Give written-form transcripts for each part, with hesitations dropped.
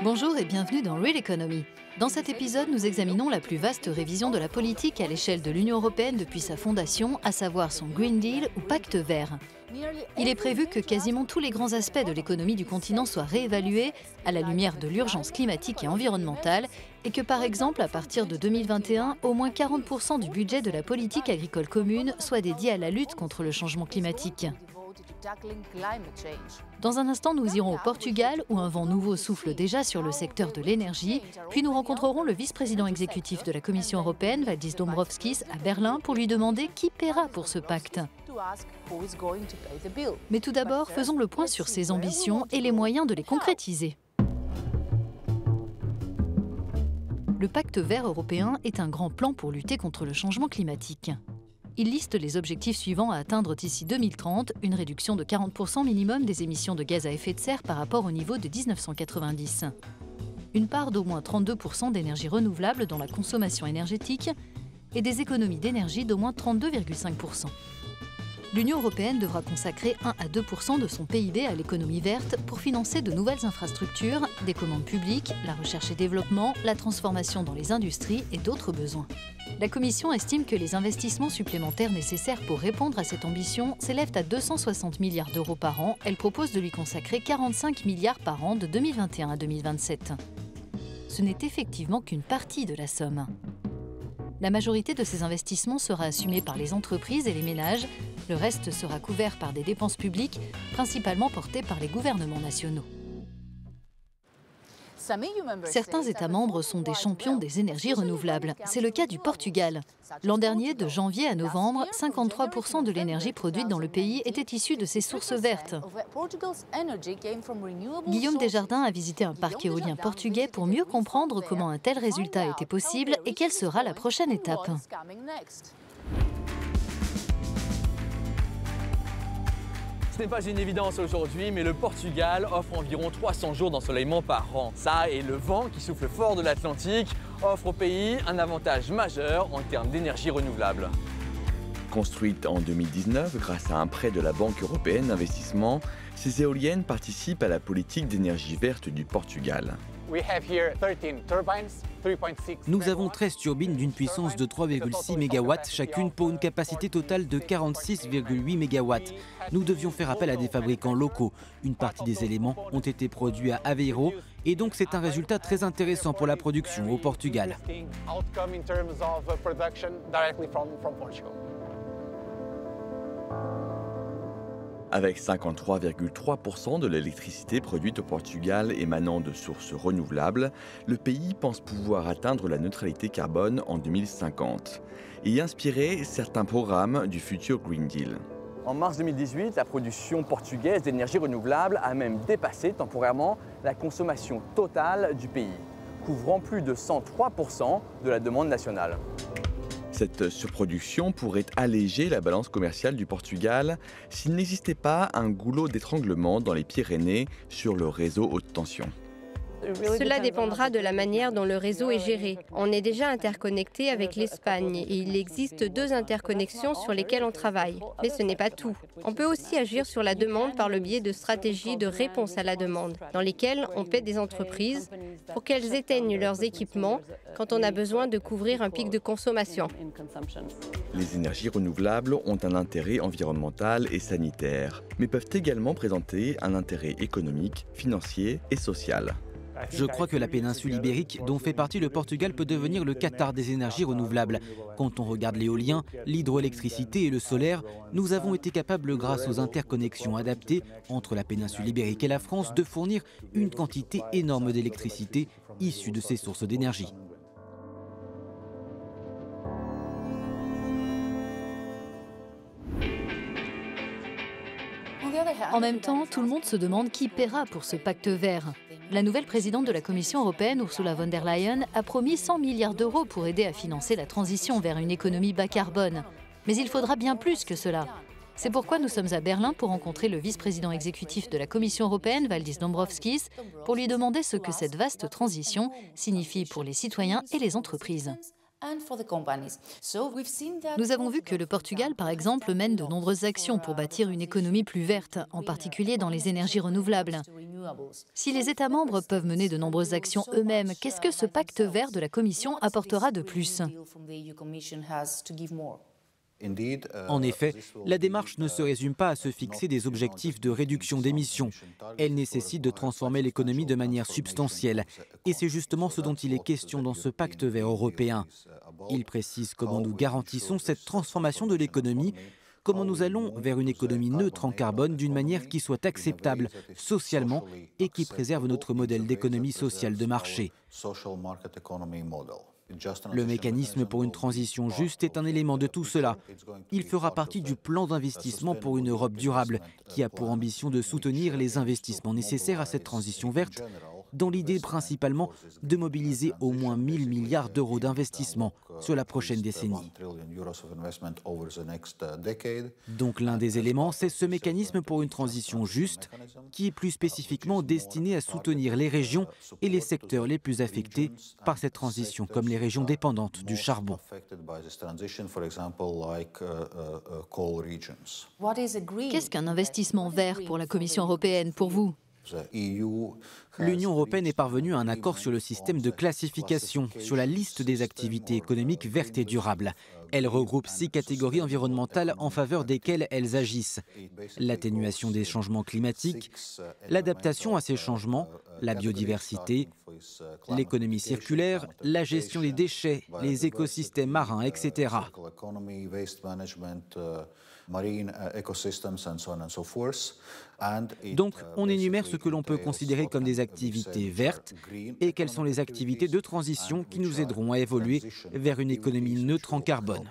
Bonjour et bienvenue dans Real Economy. Dans cet épisode, nous examinons la plus vaste révision de la politique à l'échelle de l'Union européenne depuis sa fondation, à savoir son Green Deal ou Pacte vert. Il est prévu que quasiment tous les grands aspects de l'économie du continent soient réévalués à la lumière de l'urgence climatique et environnementale et que par exemple, à partir de 2021, au moins 40% du budget de la politique agricole commune soit dédié à la lutte contre le changement climatique. Dans un instant, nous irons au Portugal où un vent nouveau souffle déjà sur le secteur de l'énergie. Puis nous rencontrerons le vice-président exécutif de la Commission européenne, Valdis Dombrovskis, à Berlin pour lui demander qui paiera pour ce pacte. Mais tout d'abord, faisons le point sur ses ambitions et les moyens de les concrétiser. Le Pacte vert européen est un grand plan pour lutter contre le changement climatique. Il liste les objectifs suivants à atteindre d'ici 2030, une réduction de 40% minimum des émissions de gaz à effet de serre par rapport au niveau de 1990. Une part d'au moins 32% d'énergie renouvelable dans la consommation énergétique et des économies d'énergie d'au moins 32,5%. L'Union européenne devra consacrer 1 à 2% de son PIB à l'économie verte pour financer de nouvelles infrastructures, des commandes publiques, la recherche et développement, la transformation dans les industries et d'autres besoins. La Commission estime que les investissements supplémentaires nécessaires pour répondre à cette ambition s'élèvent à 260 milliards d'euros par an. Elle propose de lui consacrer 45 milliards par an de 2021 à 2027. Ce n'est effectivement qu'une partie de la somme. La majorité de ces investissements sera assumée par les entreprises et les ménages. Le reste sera couvert par des dépenses publiques, principalement portées par les gouvernements nationaux. Certains États membres sont des champions des énergies renouvelables. C'est le cas du Portugal. L'an dernier, de janvier à novembre, 53% de l'énergie produite dans le pays était issue de ces sources vertes. Guillaume Desjardins a visité un parc éolien portugais pour mieux comprendre comment un tel résultat était possible et quelle sera la prochaine étape. Ce n'est pas une évidence aujourd'hui, mais le Portugal offre environ 300 jours d'ensoleillement par an. Ça et le vent qui souffle fort de l'Atlantique offre au pays un avantage majeur en termes d'énergie renouvelable. Construite en 2019 grâce à un prêt de la Banque européenne d'investissement, ces éoliennes participent à la politique d'énergie verte du Portugal. Nous avons 13 turbines d'une puissance de 3,6 MW chacune pour une capacité totale de 46,8 MW. Nous devions faire appel à des fabricants locaux. Une partie des éléments ont été produits à Aveiro et donc c'est un résultat très intéressant pour la production au Portugal. Avec 53,3% de l'électricité produite au Portugal émanant de sources renouvelables, le pays pense pouvoir atteindre la neutralité carbone en 2050 et inspirer certains programmes du futur Green Deal. En mars 2018, la production portugaise d'énergie renouvelable a même dépassé temporairement la consommation totale du pays, couvrant plus de 103% de la demande nationale. Cette surproduction pourrait alléger la balance commerciale du Portugal s'il n'existait pas un goulot d'étranglement dans les Pyrénées sur le réseau haute tension. Cela dépendra de la manière dont le réseau est géré. On est déjà interconnecté avec l'Espagne et il existe 2 interconnexions sur lesquelles on travaille. Mais ce n'est pas tout. On peut aussi agir sur la demande par le biais de stratégies de réponse à la demande, dans lesquelles on paie des entreprises pour qu'elles éteignent leurs équipements quand on a besoin de couvrir un pic de consommation. Les énergies renouvelables ont un intérêt environnemental et sanitaire, mais peuvent également présenter un intérêt économique, financier et social. Je crois que la péninsule ibérique, dont fait partie le Portugal, peut devenir le Qatar des énergies renouvelables. Quand on regarde l'éolien, l'hydroélectricité et le solaire, nous avons été capables, grâce aux interconnexions adaptées entre la péninsule ibérique et la France, de fournir une quantité énorme d'électricité issue de ces sources d'énergie. En même temps, tout le monde se demande qui paiera pour ce pacte vert. La nouvelle présidente de la Commission européenne, Ursula von der Leyen, a promis 100 milliards d'euros pour aider à financer la transition vers une économie bas carbone. Mais il faudra bien plus que cela. C'est pourquoi nous sommes à Berlin pour rencontrer le vice-président exécutif de la Commission européenne, Valdis Dombrovskis, pour lui demander ce que cette vaste transition signifie pour les citoyens et les entreprises. Nous avons vu que le Portugal, par exemple, mène de nombreuses actions pour bâtir une économie plus verte, en particulier dans les énergies renouvelables. Si les États membres peuvent mener de nombreuses actions eux-mêmes, qu'est-ce que ce pacte vert de la Commission apportera de plus ? En effet, la démarche ne se résume pas à se fixer des objectifs de réduction d'émissions. Elle nécessite de transformer l'économie de manière substantielle. Et c'est justement ce dont il est question dans ce pacte vert européen. Il précise comment nous garantissons cette transformation de l'économie, comment nous allons vers une économie neutre en carbone d'une manière qui soit acceptable socialement et qui préserve notre modèle d'économie sociale de marché. Le mécanisme pour une transition juste est un élément de tout cela. Il fera partie du plan d'investissement pour une Europe durable, qui a pour ambition de soutenir les investissements nécessaires à cette transition verte, dans l'idée principalement de mobiliser au moins 1 000 milliards d'euros d'investissement sur la prochaine décennie. Donc l'un des éléments, c'est ce mécanisme pour une transition juste, qui est plus spécifiquement destiné à soutenir les régions et les secteurs les plus affectés par cette transition, comme les régions dépendantes du charbon. Qu'est-ce qu'un investissement vert pour la Commission européenne, pour vous ? L'Union européenne est parvenue à un accord sur le système de classification, sur la liste des activités économiques vertes et durables. Elle regroupe 6 catégories environnementales en faveur desquelles elles agissent. L'atténuation des changements climatiques, l'adaptation à ces changements, la biodiversité, l'économie circulaire, la gestion des déchets, les écosystèmes marins, etc. Donc, on énumère ce que l'on peut considérer comme des activités vertes et quelles sont les activités de transition qui nous aideront à évoluer vers une économie neutre en carbone.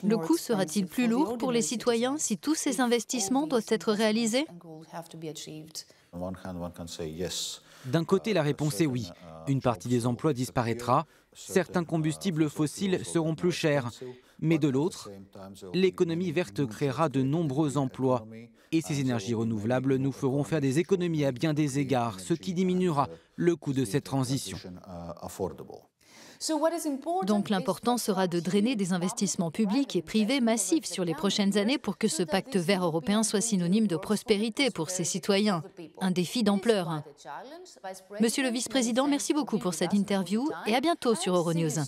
Le coût sera-t-il plus lourd pour les citoyens si tous ces investissements doivent être réalisés ? D'un côté, la réponse est oui. Une partie des emplois disparaîtra, certains combustibles fossiles seront plus chers. Mais de l'autre, l'économie verte créera de nombreux emplois. Et ces énergies renouvelables nous feront faire des économies à bien des égards, ce qui diminuera le coût de cette transition. Donc l'important sera de drainer des investissements publics et privés massifs sur les prochaines années pour que ce pacte vert européen soit synonyme de prospérité pour ses citoyens. Un défi d'ampleur. Monsieur le vice-président, merci beaucoup pour cette interview et à bientôt sur Euronews.